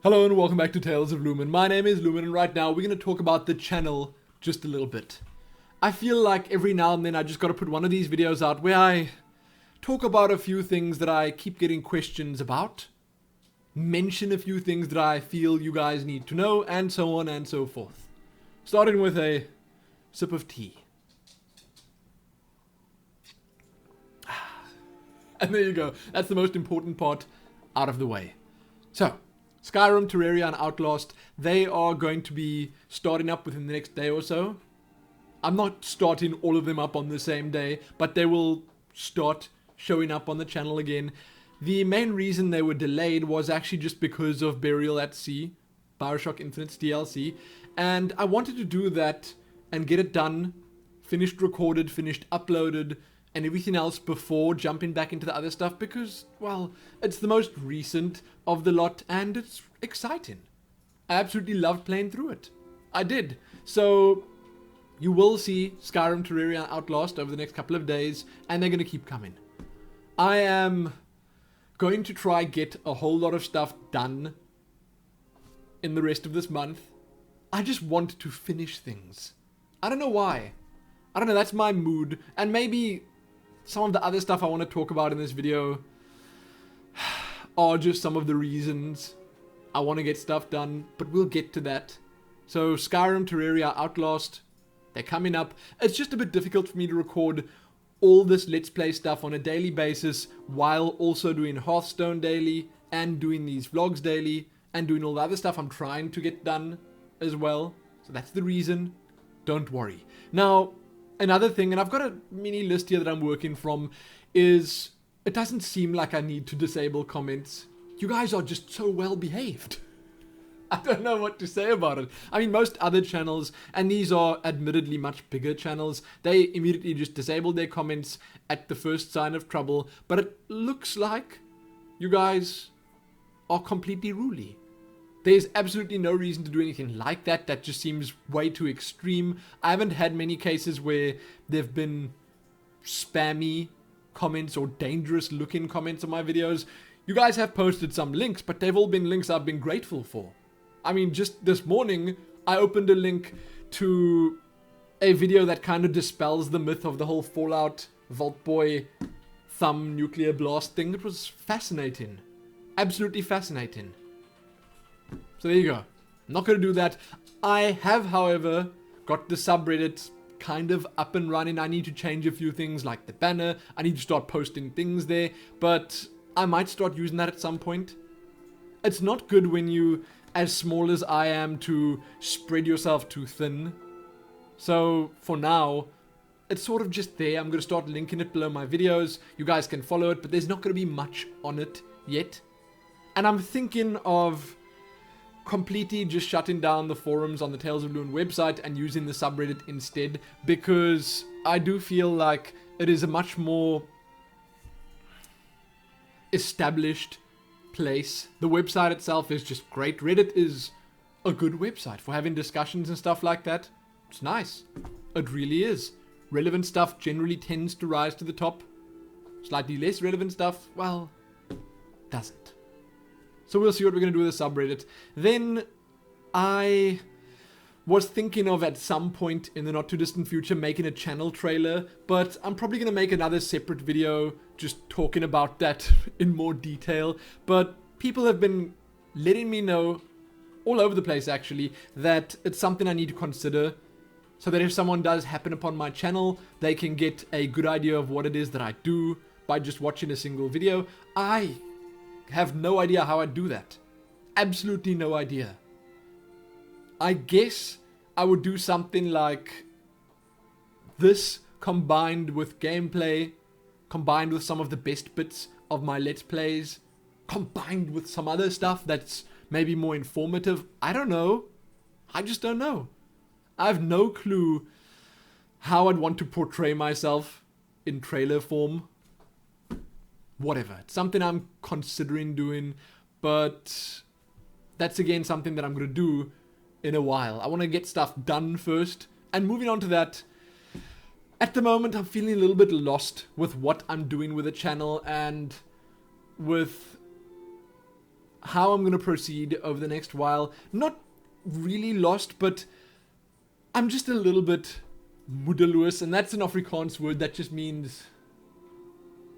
Hello and welcome back to Tales of Lumin. My name is Lumin and right now we're going to talk about the channel just a little bit. I feel like every now and then I just got to put one of these videos out where I talk about a few things that I keep getting questions about, mention a few things that I feel you guys need to know, and so on and so forth. Starting with a sip of tea. And there you go. That's the most important part out of the way. So, Skyrim, Terraria, and Outlast, they are going to be starting up within the next day or so. I'm not starting all of them up on the same day, but they will start showing up on the channel again. The main reason they were delayed was actually just because of Burial at Sea, Bioshock Infinite's DLC, and I wanted to do that and get it done, finished recorded, finished uploaded, and everything else before jumping back into the other stuff because, well, it's the most recent of the lot and it's exciting. I absolutely loved playing through it. I did. So, you will see Skyrim, Terraria, and Outlast over the next couple of days and they're going to keep coming. I am going to try get a whole lot of stuff done in the rest of this month. I just want to finish things. I don't know why. I don't know, that's my mood. And maybe some of the other stuff I want to talk about in this video are just some of the reasons I want to get stuff done, but we'll get to that. So Skyrim, Terraria, Outlast, they're coming up. It's just a bit difficult for me to record all this Let's Play stuff on a daily basis while also doing Hearthstone daily and doing these vlogs daily and doing all the other stuff I'm trying to get done as well. So that's the reason. Don't worry. Now, another thing, and I've got a mini list here that I'm working from, is it doesn't seem like I need to disable comments. You guys are just so well behaved. I don't know what to say about it. I mean, most other channels, and these are admittedly much bigger channels, they immediately just disable their comments at the first sign of trouble, but it looks like you guys are completely ruly. There's absolutely no reason to do anything like that. That just seems way too extreme. I haven't had many cases where there've been spammy comments or dangerous looking comments on my videos. You guys have posted some links, but they've all been links I've been grateful for. I mean, just this morning, I opened a link to a video that kind of dispels the myth of the whole Fallout Vault Boy thumb nuclear blast thing. It was fascinating. Absolutely fascinating. So there you go. I'm not going to do that. I have, however, got the subreddit kind of up and running. I need to change a few things like the banner. I need to start posting things there. But I might start using that at some point. It's not good when you, as small as I am, to spread yourself too thin. So for now, it's sort of just there. I'm going to start linking it below my videos. You guys can follow it, but there's not going to be much on it yet. And I'm thinking of completely just shutting down the forums on the Tales of Lumin website and using the subreddit instead, because I do feel like it is a much more established place. The website itself is just great. Reddit is a good website for having discussions and stuff like that. It's nice. It really is. Relevant stuff generally tends to rise to the top. Slightly less relevant stuff, well, doesn't. So we'll see what we're going to do with the subreddit. Then I was thinking of at some point in the not too distant future making a channel trailer, but I'm probably going to make another separate video just talking about that in more detail. But people have been letting me know all over the place actually that it's something I need to consider, so that if someone does happen upon my channel, they can get a good idea of what it is that I do by just watching a single video. I have no idea how I'd do that. Absolutely no idea. I guess I would do something like this combined with gameplay, combined with some of the best bits of my Let's Plays, combined with some other stuff that's maybe more informative. I don't know. I just don't know. I have no clue how I'd want to portray myself in trailer form. Whatever. It's something I'm considering doing, but that's again something that I'm going to do in a while. I want to get stuff done first, and moving on to that, at the moment I'm feeling a little bit lost with what I'm doing with the channel and with how I'm going to proceed over the next while. Not really lost, but I'm just a little bit moedeloos, and that's an Afrikaans word that just means...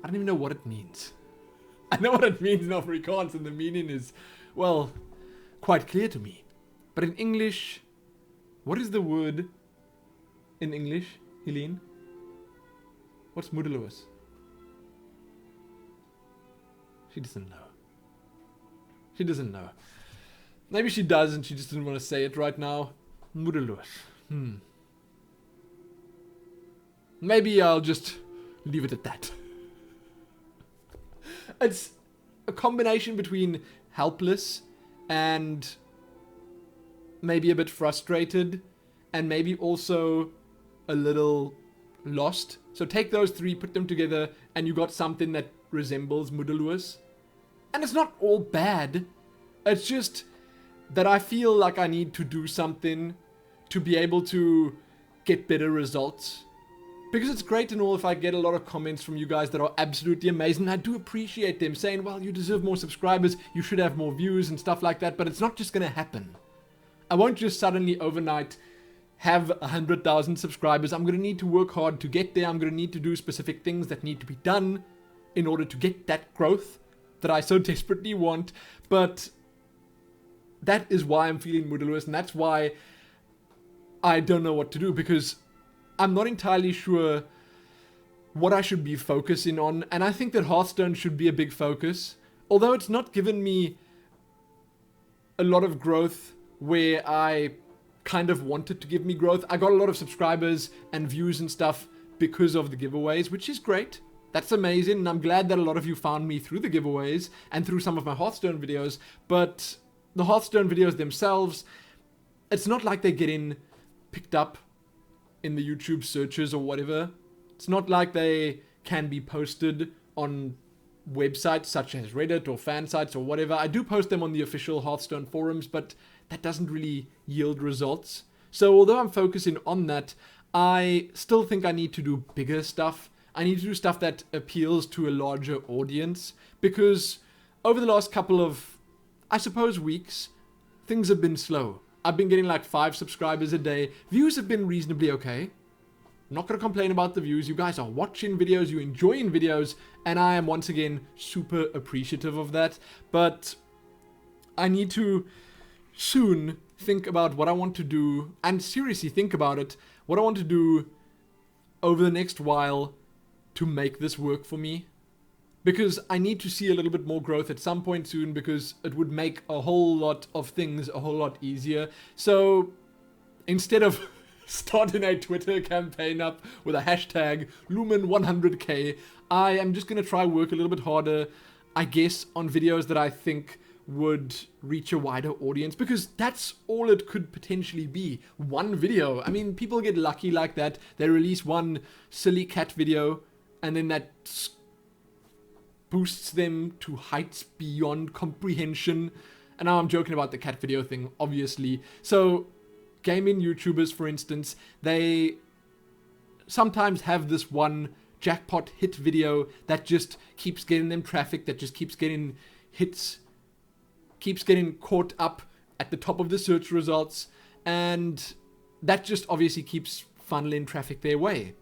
I don't even know what it means. I know what it means in Afrikaans, and the meaning is, well, quite clear to me. But in English, what is the word in English, Helene? What's moedeloos? She doesn't know. She doesn't know. Maybe she does and she just didn't want to say it right now. Moedeloos. Maybe I'll just leave it at that. It's a combination between helpless and maybe a bit frustrated and maybe also a little lost. So take those three, put them together, and you got something that resembles moedeloos. And it's not all bad. It's just that I feel like I need to do something to be able to get better results. Because it's great and all if I get a lot of comments from you guys that are absolutely amazing. I do appreciate them saying, well, you deserve more subscribers, you should have more views and stuff like that. But it's not just going to happen. I won't just suddenly overnight have 100,000 subscribers. I'm going to need to work hard to get there. I'm going to need to do specific things that need to be done in order to get that growth that I so desperately want. But that is why I'm feeling moedeloos, and that's why I don't know what to do, because I'm not entirely sure what I should be focusing on, and I think that Hearthstone should be a big focus, although it's not given me a lot of growth where I kind of wanted to give me growth. I got a lot of subscribers and views and stuff because of the giveaways, which is great. That's amazing, and I'm glad that a lot of you found me through the giveaways and through some of my Hearthstone videos, but the Hearthstone videos themselves, it's not like they're getting picked up in the YouTube searches or whatever. It's not like they can be posted on websites such as Reddit or fan sites or whatever. I do post them on the official Hearthstone forums, but that doesn't really yield results. So although I'm focusing on that, I still think I need to do bigger stuff. I need to do stuff that appeals to a larger audience, because over the last couple of, I suppose, weeks, things have been slow. I've been getting like 5 subscribers a day. Views have been reasonably okay. I'm not going to complain about the views. You guys are watching videos, you're enjoying videos, and I am once again super appreciative of that. But I need to soon think about what I want to do, and seriously think about it, what I want to do over the next while to make this work for me. Because I need to see a little bit more growth at some point soon, because it would make a whole lot of things a whole lot easier. So instead of starting a Twitter campaign up with a hashtag Lumin100k, I am just going to try work a little bit harder, I guess, on videos that I think would reach a wider audience, because that's all it could potentially be. One video. I mean, people get lucky like that. They release one silly cat video, and then that boosts them to heights beyond comprehension. And now I'm joking about the cat video thing, obviously. So gaming YouTubers, for instance, they sometimes have this one jackpot hit video that just keeps getting them traffic, that just keeps getting hits, keeps getting caught up at the top of the search results, and that just obviously keeps funneling traffic their way.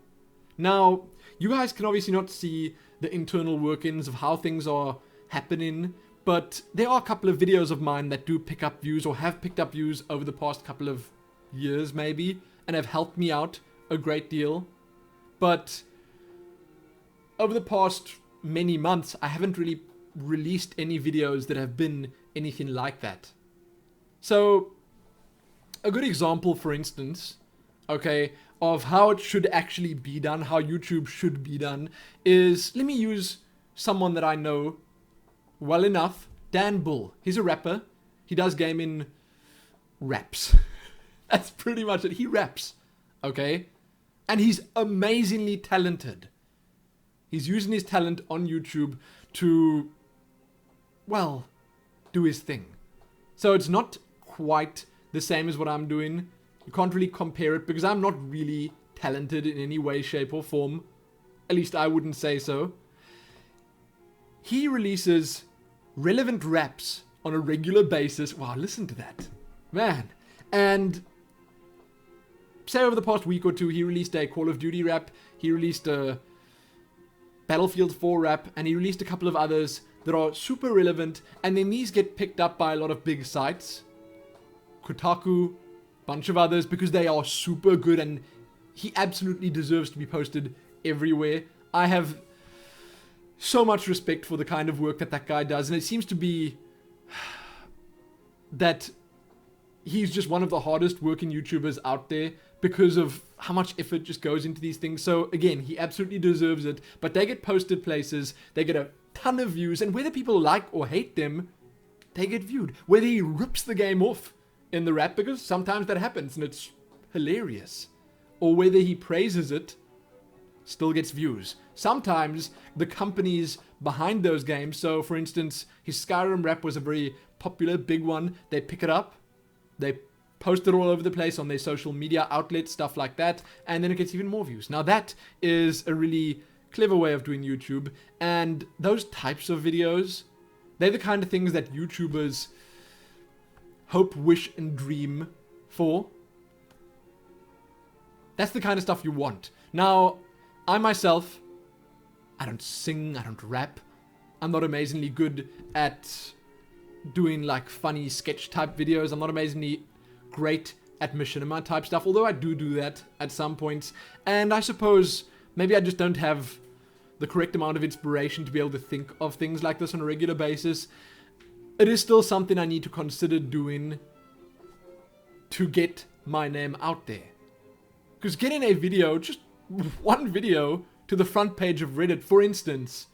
Now, you guys can obviously not see the internal workings of how things are happening, but there are a couple of videos of mine that do pick up views, or have picked up views over the past couple of years maybe, and have helped me out a great deal. But over the past many months, I haven't really released any videos that have been anything like that. So a good example, for instance, okay, of how it should actually be done, how YouTube should be done, is, let me use someone that I know well enough, Dan Bull. He's a rapper. He does gaming raps. That's pretty much it. He raps, okay? And he's amazingly talented. He's using his talent on YouTube to, well, do his thing. So it's not quite the same as what I'm doing. You can't really compare it, because I'm not really talented in any way, shape, or form. At least I wouldn't say so. He releases relevant raps on a regular basis. Wow, listen to that. Man. And say over the past week or two, he released a Call of Duty rap, he released a Battlefield 4 rap, and he released a couple of others that are super relevant, and then these get picked up by a lot of big sites. Kotaku, bunch of others, because they are super good, and he absolutely deserves to be posted everywhere. I have so much respect for the kind of work that that guy does, and it seems to be that he's just one of the hardest working YouTubers out there because of how much effort just goes into these things. So again, he absolutely deserves it, but they get posted places, they get a ton of views, and whether people like or hate them, they get viewed. Whether he rips the game off in the rap, because sometimes that happens and it's hilarious, or whether he praises it, still gets views. Sometimes the companies behind those games, so for instance, his Skyrim rap was a very popular, big one, they pick it up, they post it all over the place on their social media outlets, stuff like that, and then it gets even more views. Now that is a really clever way of doing YouTube, and those types of videos, they're the kind of things that YouTubers hope, wish, and dream for. That's the kind of stuff you want. Now, I myself, I don't sing, I don't rap, I'm not amazingly good at doing like funny sketch type videos, I'm not amazingly great at machinima type stuff, although I do that at some points, and I suppose maybe I just don't have the correct amount of inspiration to be able to think of things like this on a regular basis. It is still something I need to consider doing to get my name out there. Because getting a video, just one video, to the front page of Reddit, for instance,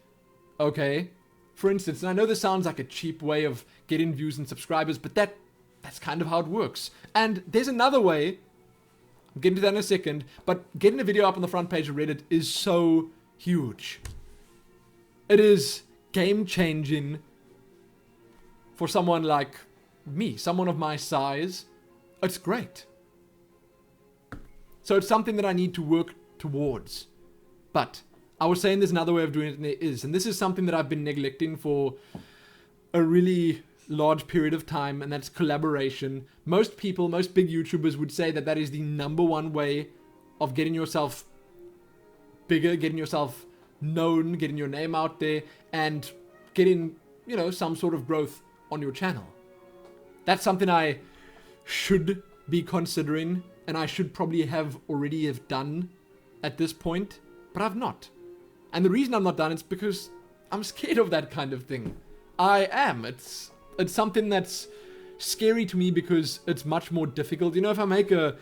okay? For instance, and I know this sounds like a cheap way of getting views and subscribers, but that's kind of how it works. And there's another way, I'm getting to that in a second, but getting a video up on the front page of Reddit is so huge. It is game-changing for someone like me, someone of my size. It's great. So it's something that I need to work towards. But I was saying there's another way of doing it, and there is. And this is something that I've been neglecting for a really large period of time, and that's collaboration. Most people, most big YouTubers would say that that is the number one way of getting yourself bigger, getting yourself known, getting your name out there, and getting, you know, some sort of growth on your channel. That's something I should be considering, and I should probably have already have done at this point, but I've not. And the reason I'm not done is because I'm scared of that kind of thing. I am. It's something that's scary to me because it's much more difficult. You know, if I make a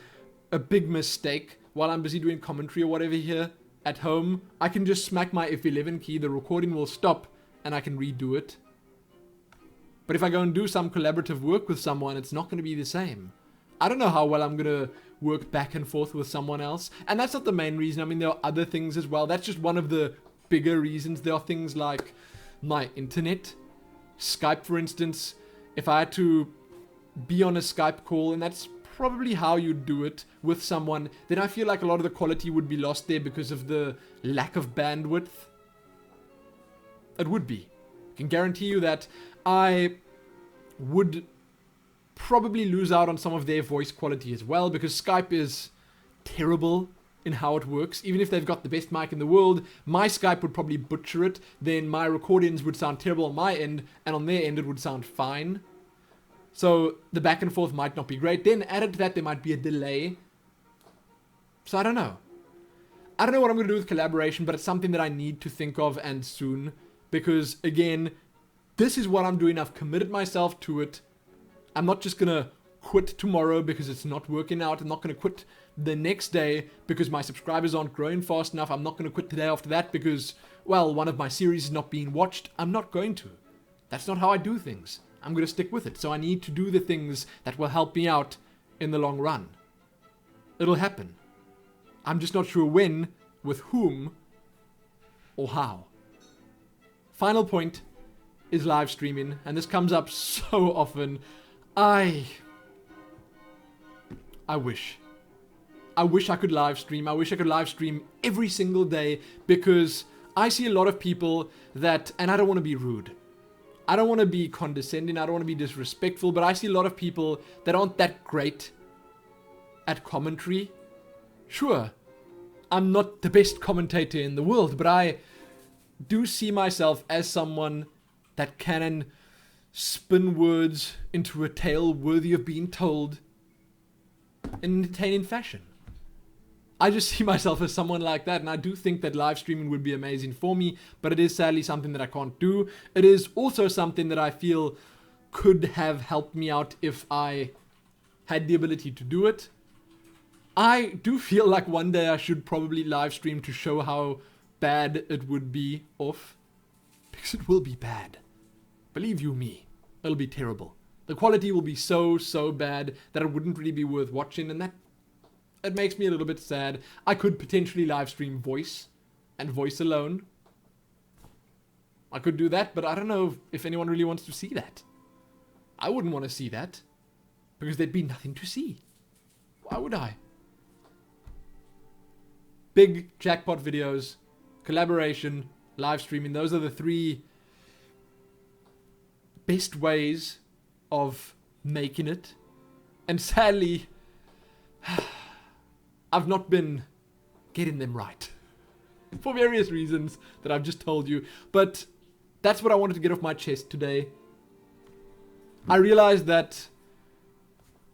big mistake while I'm busy doing commentary or whatever here at home, I can just smack my F11 key, the recording will stop, and I can redo it. But if I go and do some collaborative work with someone, it's not going to be the same. I don't know how well I'm going to work back and forth with someone else. And that's not the main reason. I mean, there are other things as well. That's just one of the bigger reasons. There are things like my internet. Skype, for instance. If I had to be on a Skype call, and that's probably how you do it with someone, then I feel like a lot of the quality would be lost there because of the lack of bandwidth. It would be. I can guarantee you that I would probably lose out on some of their voice quality as well, because Skype is terrible in how it works. Even if they've got the best mic in the world, my Skype would probably butcher it, then my recordings would sound terrible on my end, and on their end it would sound fine. So the back and forth might not be great. Then added to that, there might be a delay. So I don't know. I don't know what I'm going to do with collaboration, but it's something that I need to think of, and soon. Because, again, this is what I'm doing. I've committed myself to it. I'm not just going to quit tomorrow because it's not working out. I'm not going to quit the next day because my subscribers aren't growing fast enough. I'm not going to quit the day after that because, well, one of my series is not being watched. I'm not going to. That's not how I do things. I'm going to stick with it. So I need to do the things that will help me out in the long run. It'll happen. I'm just not sure when, with whom, or how. Final point is live streaming, and this comes up so often. I wish I could live stream. I wish I could live stream every single day, because I see a lot of people that, and I don't want to be rude, I don't want to be condescending, I don't want to be disrespectful, but I see a lot of people that aren't that great at commentary. Sure, I'm not the best commentator in the world, but I do see myself as someone that can spin words into a tale worthy of being told in entertaining fashion. I just see myself as someone like that, and I do think that live streaming would be amazing for me, but it is sadly something that I can't do. It is also something that I feel could have helped me out if I had the ability to do it. I do feel like one day I should probably live stream to show how bad it would be off, because it will be bad. Believe you me, it'll be terrible. The quality will be so bad that it wouldn't really be worth watching, and that it makes me a little bit sad. I could potentially live stream voice and voice alone. I could do that, but I don't know if anyone really wants to see that. I wouldn't want to see that, because there'd be nothing to see. Why would I? Big jackpot videos, collaboration, live streaming, those are the three best ways of making it. And sadly, I've not been getting them right. For various reasons that I've just told you. But that's what I wanted to get off my chest today. I realized that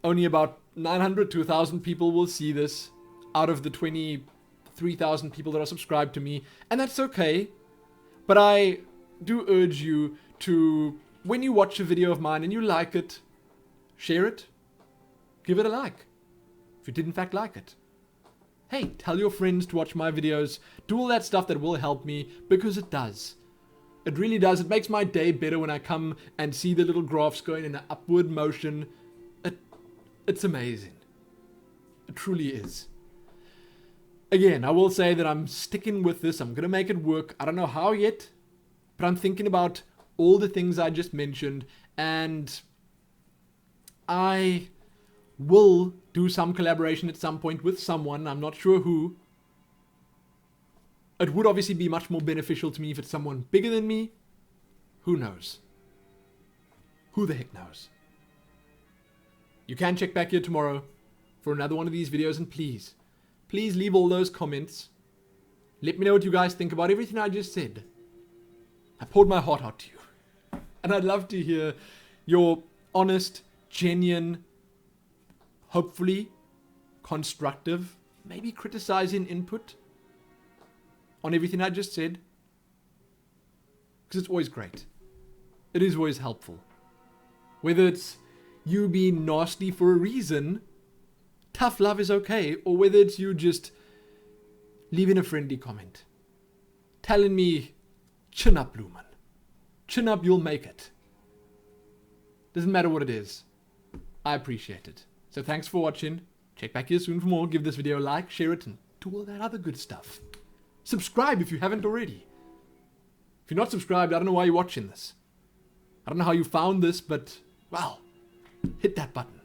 only about 900 to 1,000 people will see this out of the 23,000 people that are subscribed to me. And that's okay. But I do urge you to, when you watch a video of mine and you like it, share it. Give it a like. If you did in fact like it. Hey, tell your friends to watch my videos. Do all that stuff that will help me, because it does. It really does. It makes my day better when I come and see the little graphs going in an upward motion. It's amazing. It truly is. Again, I will say that I'm sticking with this. I'm going to make it work. I don't know how yet, but I'm thinking about all the things I just mentioned, and I will do some collaboration at some point with someone. I'm not sure who. It would obviously be much more beneficial to me if it's someone bigger than me. Who knows? Who the heck knows? You can check back here tomorrow for another one of these videos, and please leave all those comments. Let me know what you guys think about everything I just said. I poured my heart out to you. And I'd love to hear your honest, genuine, hopefully constructive, maybe criticizing input on everything I just said. Because it's always great. It is always helpful. Whether it's you being nasty for a reason, tough love is okay, or whether it's you just leaving a friendly comment, telling me, chin up, Lumin. Chin up, you'll make it. Doesn't matter what it is. I appreciate it. So thanks for watching. Check back here soon for more. Give this video a like, share it, and do all that other good stuff. Subscribe if you haven't already. If you're not subscribed, I don't know why you're watching this. I don't know how you found this, but, well, hit that button.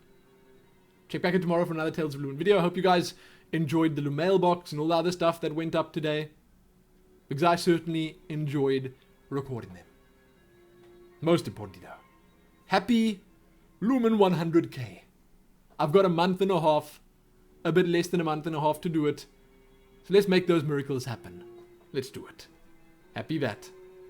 Check back in tomorrow for another Tales of Lumin video. I hope you guys enjoyed the Lumin box and all the other stuff that went up today, because I certainly enjoyed recording them. Most importantly though, happy Lumin 100k. I've got a month and a half, a bit less than a month and a half to do it. So let's make those miracles happen. Let's do it. Happy that.